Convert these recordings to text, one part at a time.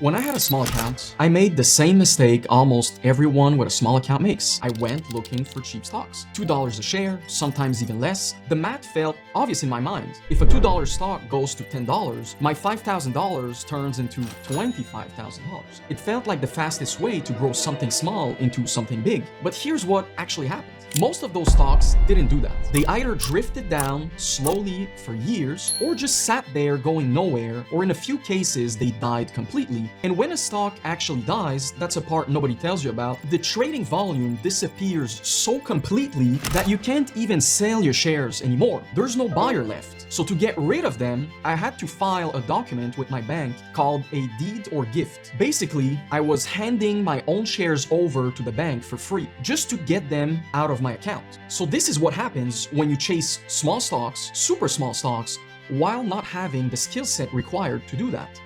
When I had a small account, I made the same mistake almost everyone with a small account makes. I went looking for cheap stocks. $2 a share, sometimes even less. The math felt obvious in my mind. If a $2 stock goes to $10, my $5,000 turns into $25,000. It felt like the fastest way to grow something small into something big. But here's what actually happened. Most of those stocks didn't do that. They either drifted down slowly for years or just sat there going nowhere, or in a few cases they died completely. And when a stock actually dies, that's a part nobody tells you about, the trading volume disappears so completely that you can't even sell your shares anymore. There's no buyer left. So to get rid of them, I had to file a document with my bank called a deed or gift. Basically, I was handing my own shares over to the bank for free, just to get them out of my account. So this is what happens when you chase small stocks, super small stocks, while not having the skill set required to do that.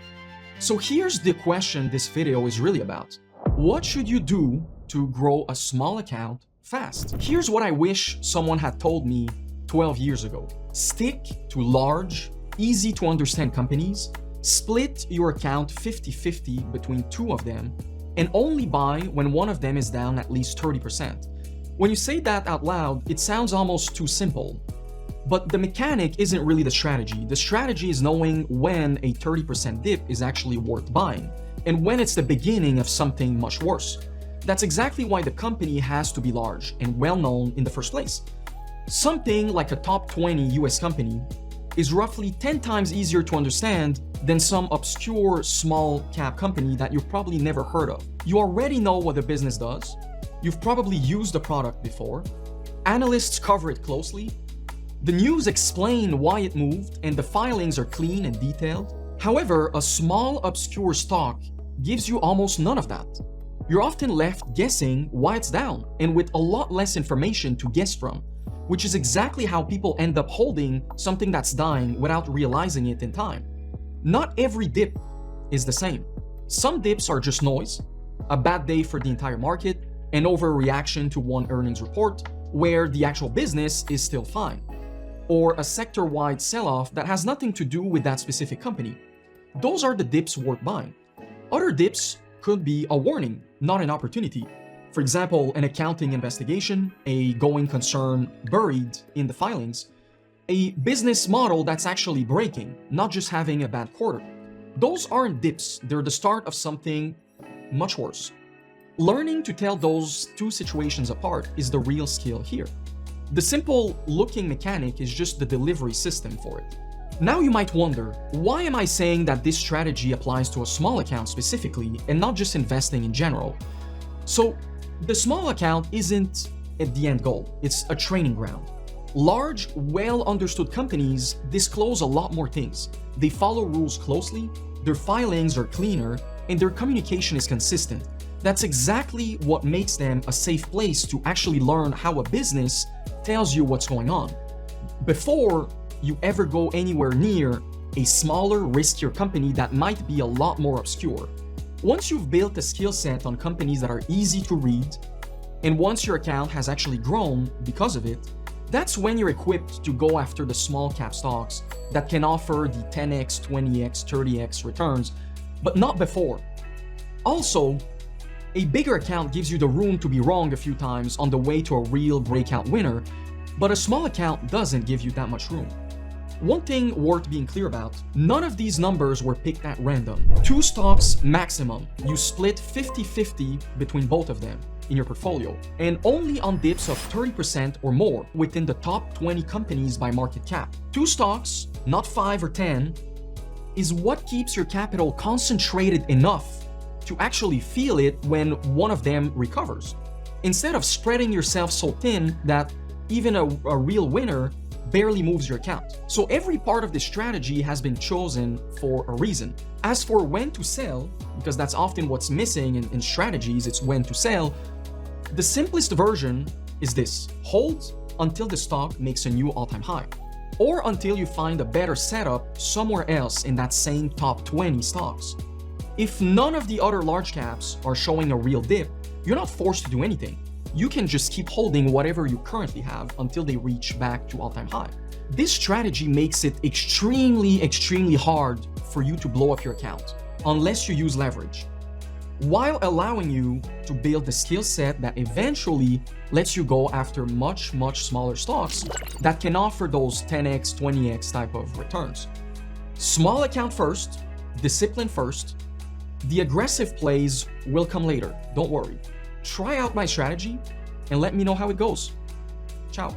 So here's the question this video is really about. What should you do to grow a small account fast? Here's what I wish someone had told me 12 years ago. Stick to large, easy to understand companies, split your account 50-50 between two of them, and only buy when one of them is down at least 30%. When you say that out loud, it sounds almost too simple. But the mechanic isn't really the strategy. The strategy is knowing when a 30% dip is actually worth buying, and when it's the beginning of something much worse. That's exactly why the company has to be large and well-known in the first place. Something like a top 20 US company is roughly 10 times easier to understand than some obscure small cap company that you've probably never heard of. You already know what the business does. You've probably used the product before. Analysts cover it closely. The news explain why it moved, and the filings are clean and detailed. However, a small obscure stock gives you almost none of that. You're often left guessing why it's down, and with a lot less information to guess from, which is exactly how people end up holding something that's dying without realizing it in time. Not every dip is the same. Some dips are just noise, a bad day for the entire market, an overreaction to one earnings report where the actual business is still fine, or a sector-wide sell-off that has nothing to do with that specific company. Those are the dips worth buying. Other dips could be a warning, not an opportunity. For example, an accounting investigation, a going concern buried in the filings, a business model that's actually breaking, not just having a bad quarter. Those aren't dips, they're the start of something much worse. Learning to tell those two situations apart is the real skill here. The simple looking mechanic is just the delivery system for it. Now you might wonder, why am I saying that this strategy applies to a small account specifically and not just investing in general? So the small account isn't the end goal, it's a training ground. Large, well-understood companies disclose a lot more things. They follow rules closely, their filings are cleaner, and their communication is consistent. That's exactly what makes them a safe place to actually learn how a business tells you what's going on, before you ever go anywhere near a smaller, riskier company that might be a lot more obscure. Once you've built a skill set on companies that are easy to read, and once your account has actually grown because of it, that's when you're equipped to go after the small cap stocks that can offer the 10x, 20x, 30x returns, but not before. Also, a bigger account gives you the room to be wrong a few times on the way to a real breakout winner, but a small account doesn't give you that much room. One thing worth being clear about, none of these numbers were picked at random. 2 stocks maximum. You split 50-50 between both of them in your portfolio, and only on dips of 30% or more within the top 20 companies by market cap. 2 stocks, not 5 or 10, is what keeps your capital concentrated enough to actually feel it when one of them recovers, instead of spreading yourself so thin that even a real winner barely moves your account. So every part of this strategy has been chosen for a reason. As for when to sell, because that's often what's missing in strategies, it's when to sell, the simplest version is this: hold until the stock makes a new all-time high, or until you find a better setup somewhere else in that same top 20 stocks. If none of the other large caps are showing a real dip, you're not forced to do anything. You can just keep holding whatever you currently have until they reach back to all-time high. This strategy makes it extremely hard for you to blow up your account. unless you use leverage, while allowing you to build the skill set that eventually lets you go after much smaller stocks that can offer those 10x, 20x type of returns. Small account first, discipline first. The aggressive plays will come later, don't worry. Try out my strategy and let me know how it goes. Ciao.